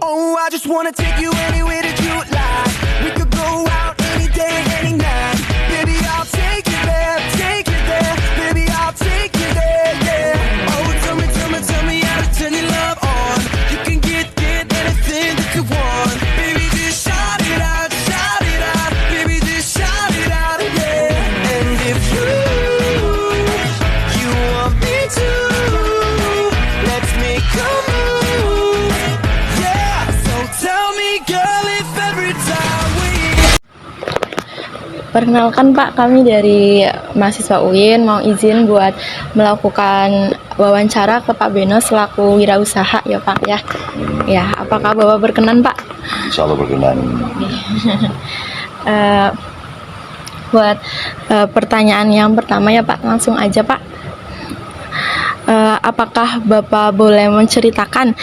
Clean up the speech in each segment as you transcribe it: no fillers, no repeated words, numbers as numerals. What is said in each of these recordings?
Oh, I just wanna take you anywhere that you like. We could go out any day, any night. Baby, I'll take you there, take you there. Baby, I'll take you there, yeah. Oh, tell me how to turn your love on. You can get anything that you want. Baby, just shout it out, baby, just shout it out, yeah. And if you want me to, let's make a move, yeah. So tell me, girl, if every time we. Perkenalkan Pak, kami dari mahasiswa UIN mau izin buat melakukan wawancara ke Pak Beno selaku wirausaha ya Pak ya. Ya, apakah Bapak berkenan Pak? Insya Allah berkenan. Buat pertanyaan yang pertama ya Pak, langsung aja Pak. Apakah Bapak boleh menceritakan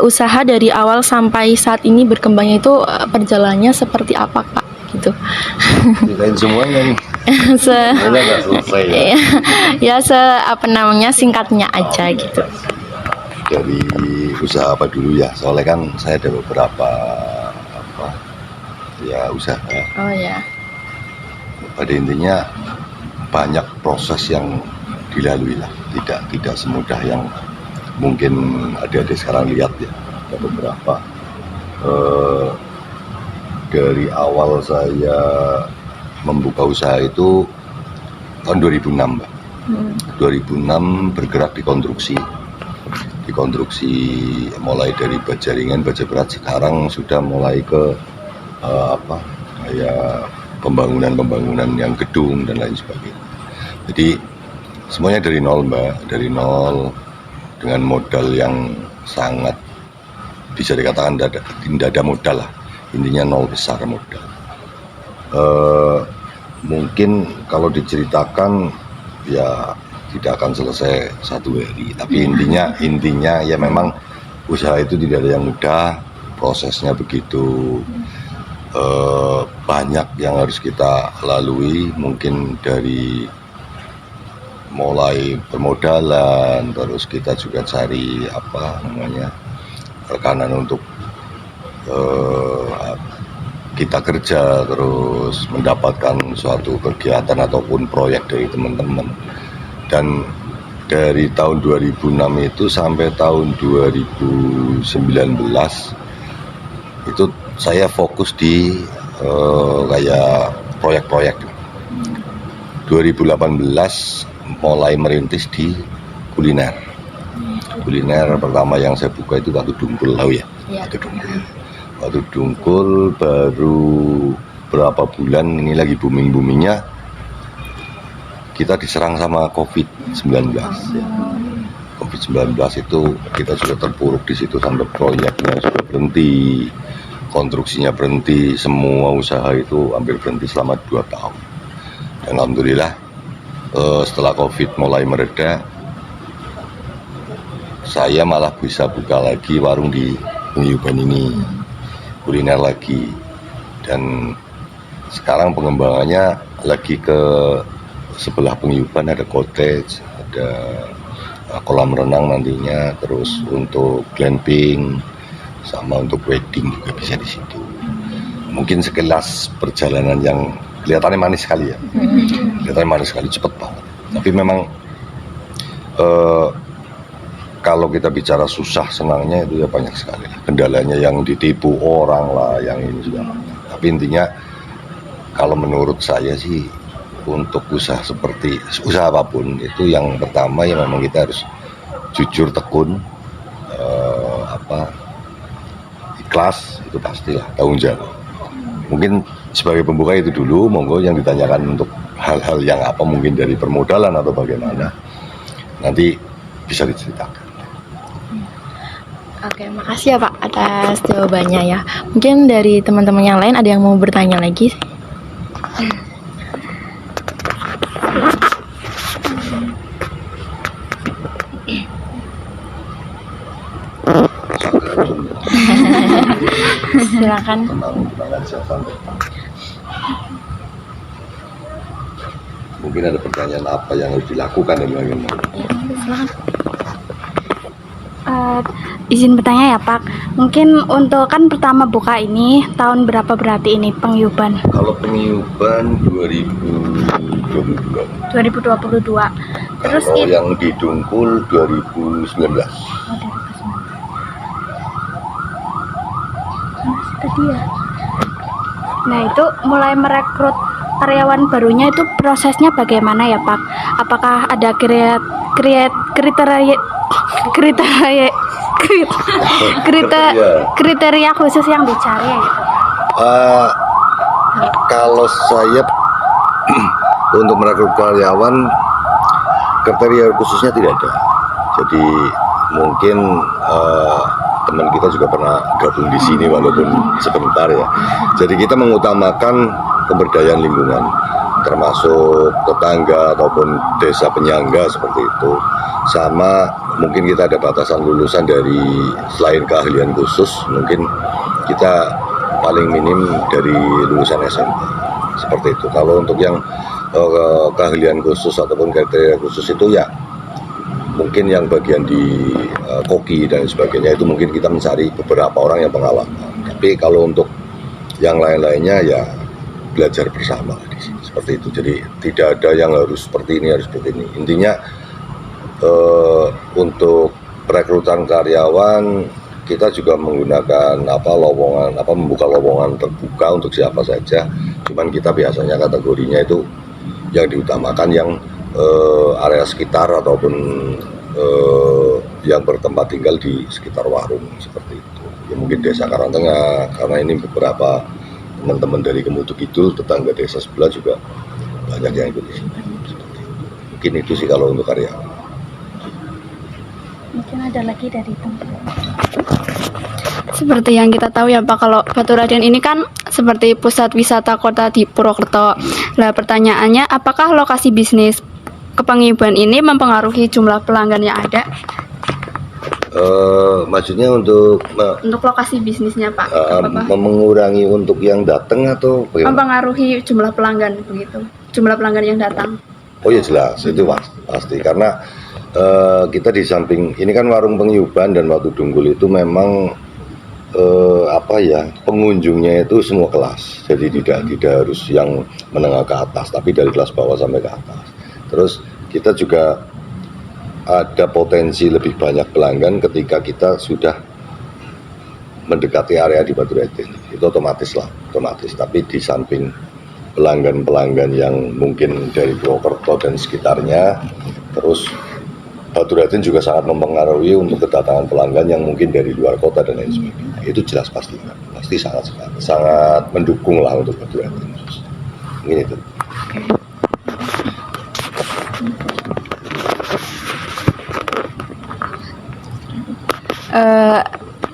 usaha dari awal sampai saat ini berkembangnya itu perjalanannya seperti apa Pak? Gitu. Ceritain semuanya nih. Nggak selesai ya. Singkatnya aja gitu. Dari usaha apa dulu ya? Soalnya kan saya ada beberapa usaha. Oh ya. Pada intinya banyak proses yang dilalui lah. Tidak semudah yang mungkin adik-adik sekarang lihat ya. Ada beberapa. Dari awal saya membuka usaha itu tahun 2006 Mbak. 2006 bergerak di konstruksi mulai dari baja ringan, baja berat, sekarang sudah mulai ke pembangunan yang gedung dan lain sebagainya. Jadi semuanya dari nol Mbak, dari nol dengan modal yang sangat bisa dikatakan tidak ada modal lah. Intinya nol besar modal. Mungkin kalau diceritakan ya tidak akan selesai satu hari. Tapi intinya ya memang usaha itu tidak ada yang mudah. Prosesnya begitu banyak yang harus kita lalui. Mungkin dari mulai permodalan, terus kita juga cari rekanan untuk kita kerja, terus mendapatkan suatu kegiatan ataupun proyek dari teman-teman. Dan dari tahun 2006 itu sampai tahun 2019 itu saya fokus di kayak proyek-proyek. 2018 mulai merintis di kuliner. Kuliner pertama yang saya buka itu Watu Dungkul, tahu ya? Watu Dungkul baru berapa bulan ini lagi booming-boomingnya kita diserang sama COVID-19. COVID-19 itu kita sudah terpuruk di situ sampai proyeknya sudah berhenti, konstruksinya berhenti, semua usaha itu hampir berhenti selama 2 tahun. Dan alhamdulillah setelah COVID mulai mereda, saya malah bisa buka lagi warung di Paguyuban ini, kuliner lagi. Dan sekarang pengembangannya lagi ke sebelah Paguyuban, ada cottage, ada kolam renang nantinya, terus untuk glamping sama untuk wedding juga bisa di situ. Mungkin sekilas perjalanan yang kelihatannya manis sekali ya, kelihatannya manis sekali, cepet banget. Tapi memang kalau kita bicara susah senangnya itu ya banyak sekali. Kendalanya yang ditipu orang lah, yang ini juga. Tapi intinya kalau menurut saya sih untuk usaha seperti usaha apapun itu yang pertama ya memang kita harus jujur, tekun, ikhlas, itu pastilah, tanggung jawab. Mungkin sebagai pembuka itu dulu, monggo yang ditanyakan untuk hal-hal yang apa mungkin dari permodalan atau bagaimana. nanti bisa diceritakan. Oke, makasih ya Pak atas jawabannya ya. Mungkin dari teman-teman yang lain ada yang mau bertanya lagi? Silakan. Tenang aja, santai. Mungkin ada pertanyaan apa yang harus dilakukan dan bagaimana? Ya, silakan. Izin bertanya ya Pak, mungkin untuk kan pertama buka ini tahun berapa berarti ini pengayuban? Kalau pengayuban 2022. 2022. Terus Kalau yang di Dungkul 2019. Tadi ya. Nah itu mulai merekrut karyawan barunya itu prosesnya bagaimana ya Pak? Apakah ada kriteria khusus yang dicari ya gitu? Kalau saya untuk merekrut karyawan kriteria khususnya tidak ada. Jadi mungkin teman kita juga pernah gabung di sini walaupun sebentar ya. Jadi kita mengutamakan pemberdayaan lingkungan, termasuk tetangga ataupun desa penyangga seperti itu. Sama mungkin kita ada batasan lulusan dari selain keahlian khusus, mungkin kita paling minim dari lulusan SMA seperti itu. Kalau untuk yang keahlian khusus ataupun kriteria khusus itu ya mungkin yang bagian di koki dan sebagainya itu mungkin kita mencari beberapa orang yang pengalaman. Tapi kalau untuk yang lain-lainnya ya belajar bersama di sini seperti itu. Jadi tidak ada yang harus seperti ini, harus seperti ini. Intinya untuk perekrutan karyawan kita juga menggunakan membuka lowongan terbuka untuk siapa saja. Cuman kita biasanya kategorinya itu yang diutamakan yang area sekitar ataupun yang bertempat tinggal di sekitar warung seperti itu. Ya mungkin desa Karangtengah, karena ini beberapa teman-teman dari Kemutuk itu tetangga desa sebelah juga banyak yang ikut di sini. Mungkin itu sih kalau untuk karyawan. Mungkin ada lagi dari teman. Seperti yang kita tahu ya Pak, kalau Baturaden ini kan seperti pusat wisata kota di Purwokerto. Nah pertanyaannya, apakah lokasi bisnis kepaguyuban ini mempengaruhi jumlah pelanggan yang ada? Maksudnya untuk lokasi bisnisnya Pak, mengurangi untuk yang datang atau bagaimana? Mempengaruhi jumlah pelanggan begitu, jumlah pelanggan yang datang. Oh ya jelas, itu pasti karena kita di samping ini kan warung pengayuban dan Watu Dungkul itu memang pengunjungnya itu semua kelas, jadi tidak harus yang menengah ke atas, tapi dari kelas bawah sampai ke atas. Terus kita juga ada potensi lebih banyak pelanggan ketika kita sudah mendekati area di Baturaden. Itu otomatis. Tapi di samping pelanggan-pelanggan yang mungkin dari Purwokerto dan sekitarnya, terus Baturaden juga sangat mempengaruhi untuk kedatangan pelanggan yang mungkin dari luar kota dan lain sebagainya. Itu jelas pasti sangat mendukung lah untuk Baturaden. Mungkin itu.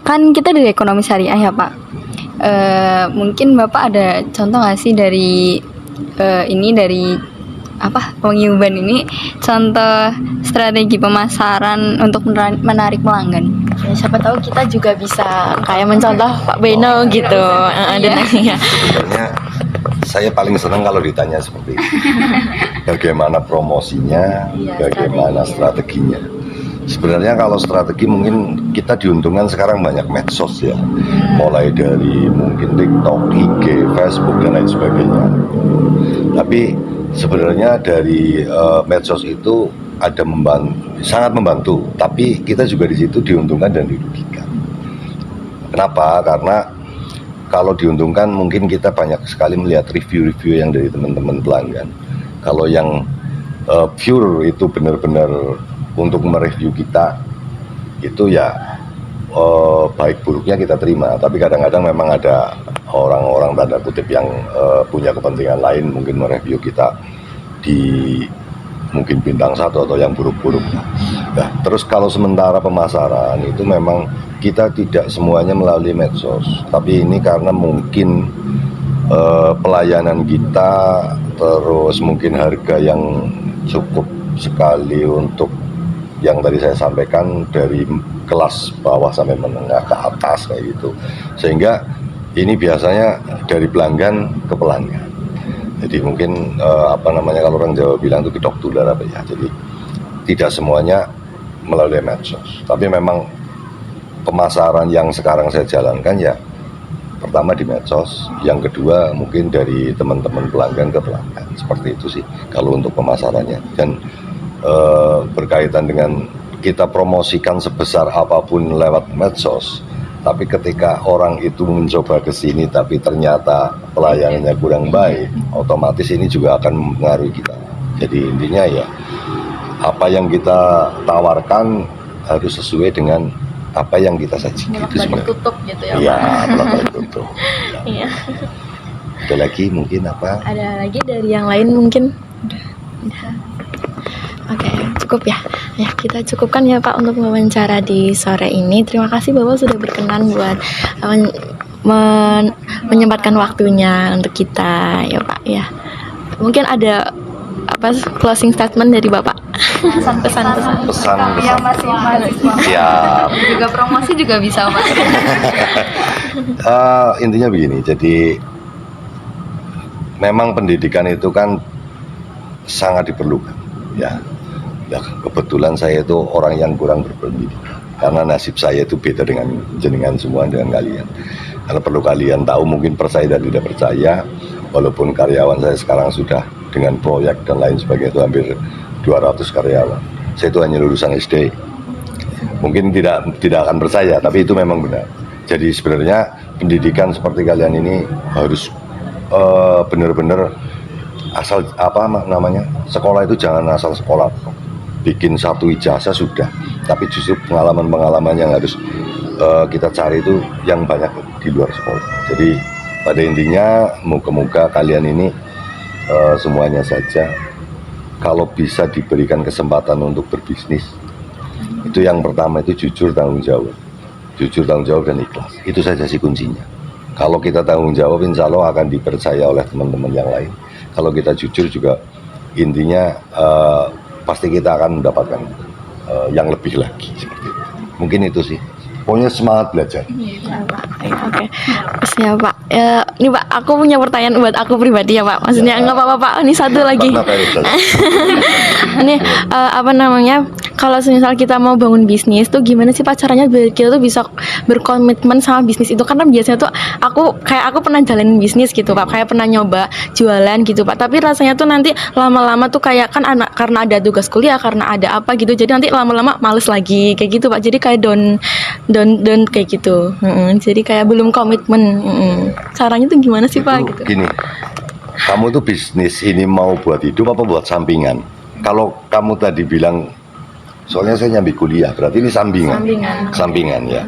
Kan kita dari ekonomi syariah ya Pak. Mungkin Bapak ada contoh nggak sih dari pengayuban ini, contoh strategi pemasaran untuk menarik pelanggan? Ya, siapa tahu kita juga bisa kayak mencontoh Pak Beno gitu. Sebenarnya saya paling senang kalau ditanya seperti itu. Bagaimana promosinya, bagaimana strateginya. Sebenarnya kalau strategi mungkin kita diuntungkan sekarang banyak medsos ya, mulai dari mungkin TikTok, IG, Facebook dan lain sebagainya. Tapi sebenarnya dari medsos itu ada sangat membantu, tapi kita juga di situ diuntungkan dan dirugikan. Kenapa? Karena kalau diuntungkan mungkin kita banyak sekali melihat review-review yang dari teman-teman pelanggan. Kalau yang pure itu benar-benar untuk mereview kita itu ya baik buruknya kita terima, tapi kadang-kadang memang ada orang-orang tanda kutip yang punya kepentingan lain, mungkin mereview kita di mungkin bintang 1 atau yang buruk-buruk. Nah, terus kalau sementara pemasaran itu memang kita tidak semuanya melalui medsos, tapi ini karena mungkin pelayanan kita, terus mungkin harga yang cukup sekali untuk yang tadi saya sampaikan dari kelas bawah sampai menengah ke atas kayak gitu, sehingga ini biasanya dari pelanggan ke pelanggan. Jadi mungkin kalau orang Jawa bilang itu gedok tular apa ya. Jadi tidak semuanya melalui medsos, tapi memang pemasaran yang sekarang saya jalankan ya pertama di medsos, yang kedua mungkin dari teman-teman pelanggan ke pelanggan, seperti itu sih kalau untuk pemasarannya. Dan berkaitan dengan kita promosikan sebesar apapun lewat medsos, tapi ketika orang itu mencoba ke sini tapi ternyata pelayanannya kurang baik, otomatis ini juga akan mempengaruhi kita. Jadi intinya ya apa yang kita tawarkan harus sesuai dengan apa yang kita sajikan. Itu sebenarnya. Tutup gitu ya. Iya, belak tutup. Iya. Ada lagi mungkin apa? Ada lagi dari yang lain mungkin? Udah. Oke, cukup ya. Ya, kita cukupkan ya Pak untuk wawancara di sore ini. Terima kasih Bapak sudah berkenan buat menyempatkan waktunya untuk kita ya Pak ya. Mungkin ada closing statement dari Bapak? Pesan-pesan. Yang masih mahasiswa. Ya. Juga promosi juga bisa Pak. Intinya begini, jadi memang pendidikan itu kan sangat diperlukan ya. Ya, kebetulan saya itu orang yang kurang berpendidikan karena nasib saya itu beda dengan jenengan semua, dengan kalian. Karena perlu kalian tahu, mungkin percaya dan tidak percaya, walaupun karyawan saya sekarang sudah dengan proyek dan lain sebagainya itu hampir 200 karyawan. Saya itu hanya lulusan SD. Mungkin tidak akan percaya, tapi itu memang benar. Jadi sebenarnya pendidikan seperti kalian ini harus benar-benar asal sekolah itu jangan asal sekolah. Bikin 1 ijazah sudah, tapi justru pengalaman-pengalaman yang harus kita cari itu yang banyak di luar sekolah. Jadi pada intinya moga-moga kalian ini semuanya saja kalau bisa diberikan kesempatan untuk berbisnis, itu yang pertama itu jujur, tanggung jawab dan ikhlas. Itu saja sih kuncinya. Kalau kita tanggung jawab, insya Allah akan dipercaya oleh teman-teman yang lain. Kalau kita jujur juga, intinya pasti kita akan mendapatkan yang lebih lagi seperti itu. Mungkin itu sih. Pokoknya semangat belajar. Iya Pak. Oke. Terus ya Pak. Ini Pak, aku punya pertanyaan buat aku pribadi ya Pak. Maksudnya nggak apa-apa Pak. Ini satu lagi. Ini kalau misal kita mau bangun bisnis tuh gimana sih Pak caranya biar kita tuh bisa berkomitmen sama bisnis itu? Karena biasanya tuh aku pernah jalanin bisnis gitu Pak, kayak pernah nyoba jualan gitu Pak, tapi rasanya tuh nanti lama-lama tuh kayak kan karena ada tugas kuliah, karena ada apa gitu, jadi nanti lama-lama males lagi kayak gitu Pak, jadi kayak down kayak gitu. Jadi kayak belum komitmen. Caranya tuh gimana sih Pak gitu? Gini, kamu tuh bisnis ini mau buat hidup apa buat sampingan? Kalau kamu tadi bilang, soalnya saya nyambi kuliah, berarti ini sampingan ya.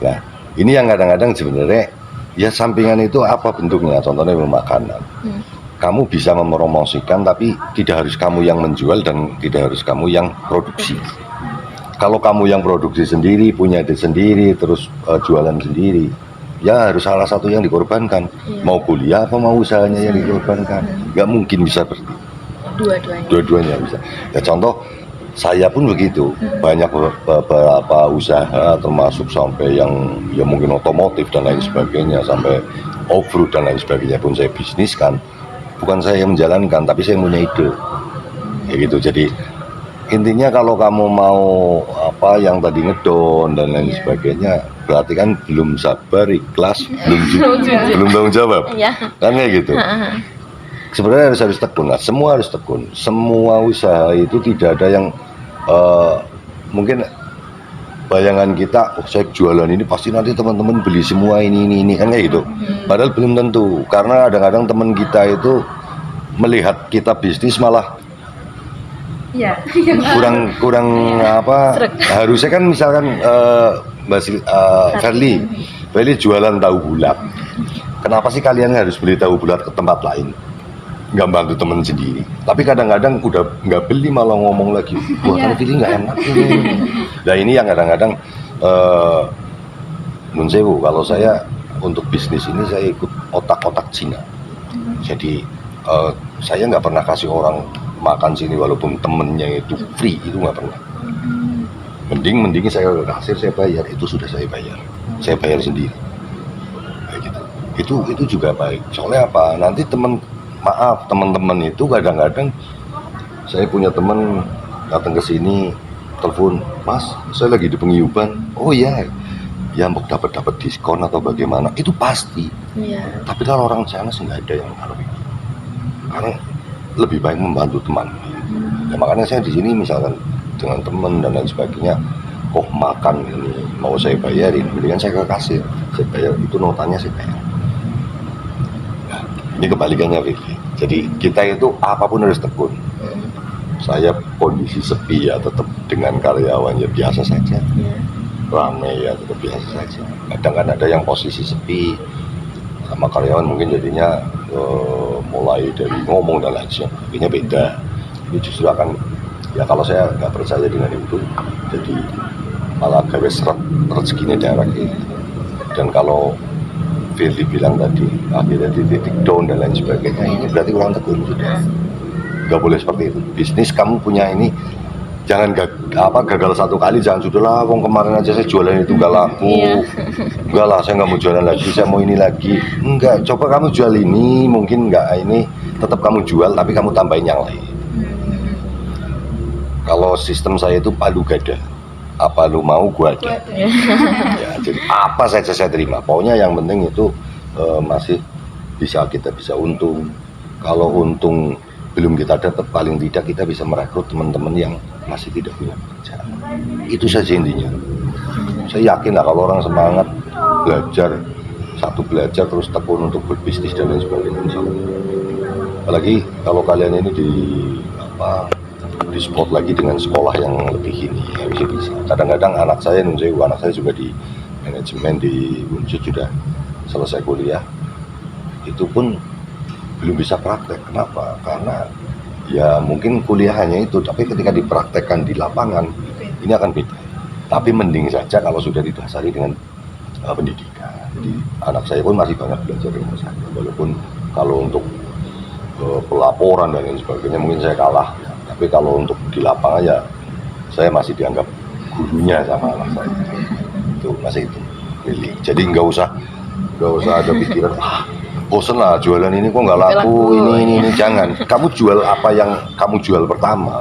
Nah, ini yang kadang-kadang sebenarnya ya sampingan itu apa bentuknya? Contohnya makanan. Kamu bisa mempromosikan, tapi tidak harus kamu yang menjual dan tidak harus kamu yang produksi. Kalau kamu yang produksi sendiri, punya ide sendiri, terus jualan sendiri, ya harus salah satu yang dikorbankan. Mau kuliah apa mau usahanya yang dikorbankan? Gak mungkin bisa berarti. Dua-duanya bisa. Ya contoh, saya pun begitu. Banyak beberapa usaha, termasuk sampai yang ya mungkin otomotif dan lain sebagainya, sampai off-road dan lain sebagainya pun saya bisniskan. Bukan saya yang menjalankan, tapi saya punya ide. Ya gitu. Jadi intinya kalau kamu mau apa yang tadi ngedon dan lain sebagainya, berarti kan belum sabar, ikhlas, belum tanggung jawab. Kan kayak gitu. Sebenarnya harus tekun lah, semua harus tekun. Semua usaha itu tidak ada yang mungkin bayangan kita, saya jualan ini pasti nanti teman-teman beli semua ini kan kayak gitu. Padahal belum tentu, karena kadang-kadang teman kita itu melihat kita bisnis malah kurang apa. Harusnya kan misalkan Feli jualan tahu bulat. Kenapa sih kalian harus beli tahu bulat ke tempat lain? nggak bantu temen sendiri. Tapi kadang-kadang udah nggak beli malah ngomong lagi, wah kalau pilih nggak enak ini. Nah ini yang kadang-kadang nun sewu, kalau saya untuk bisnis ini saya ikut otak-otak Cina. Jadi saya nggak pernah kasih orang makan sini walaupun temennya itu free, itu nggak pernah. Mending saya ke kasir, saya bayar, itu sudah saya bayar sendiri. Kayak gitu. Itu juga baik. Soalnya apa? Nanti teman-teman itu kadang-kadang saya punya teman datang ke sini telepon, Mas, saya lagi di pengiyuban. Oh iya, ya mau dapat diskon atau bagaimana? Itu pasti. Iya. Tapi kalau orang sana sih nggak ada yang taruh itu. Karena lebih baik membantu teman. Ya, makanya saya di sini misalkan dengan teman dan lain sebagainya, kok makan ini mau saya bayarin, mendingan saya ke kasir, saya bayar, itu notanya saya bayar. Nah, ini kebalikannya Vivi. Jadi kita itu apapun harus tekun. Saya kondisi sepi ya tetap dengan karyawan ya biasa saja. Ramai ya tetap biasa saja. Kadang kan ada yang posisi sepi sama karyawan mungkin jadinya mulai dari ngomong dan lain sebagainya beda. Ini justru akan, ya kalau saya nggak percaya dengan itu, jadi malah gawe seret rezekinya daerah gitu. Dan kalau Firly bilang tadi akhirnya di titik down dan lain sebagainya, ini berarti kurang tekun sudah. Nggak boleh seperti itu. Bisnis kamu punya ini, jangan gagal satu kali, jangan sudahlah, wong kemarin aja saya jualan itu nggak laku. Enggak lah, saya nggak mau jualan lagi, saya mau ini lagi. Enggak, coba kamu jual ini, mungkin nggak ini, tetap kamu jual, tapi kamu tambahin yang lain. Kalau sistem saya itu palu gada, apa lu mau gua ada. Ya, jadi apa saja saya terima. Pokoknya yang penting itu masih kita bisa untung. Kalau untung belum kita dapat, paling tidak kita bisa merekrut teman-teman yang masih tidak punya pekerjaan. Itu saja intinya. Saya yakin lah kalau orang semangat belajar terus tekun untuk berbisnis dan lain sebagainya, insya Allah. Apalagi kalau kalian ini di support lagi dengan sekolah yang lebih ini ya bisa. Kadang-kadang anak saya juga di manajemen di Unsur sudah selesai kuliah, itu pun belum bisa praktek. Kenapa? Karena ya mungkin kuliahnya itu, tapi ketika dipraktekkan di lapangan ini akan beda. Tapi mending saja kalau sudah didasari dengan pendidikan. Jadi anak saya pun masih banyak belajar dengan saya, walaupun kalau untuk pelaporan dan lain sebagainya mungkin saya kalah. Tapi kalau untuk di lapangan ya saya masih dianggap gurunya sama anak saya. Itu masih itu. Jadi nggak usah ada pikiran bosen lah jualan ini kok nggak laku, ini jangan. Kamu jual apa yang kamu jual pertama.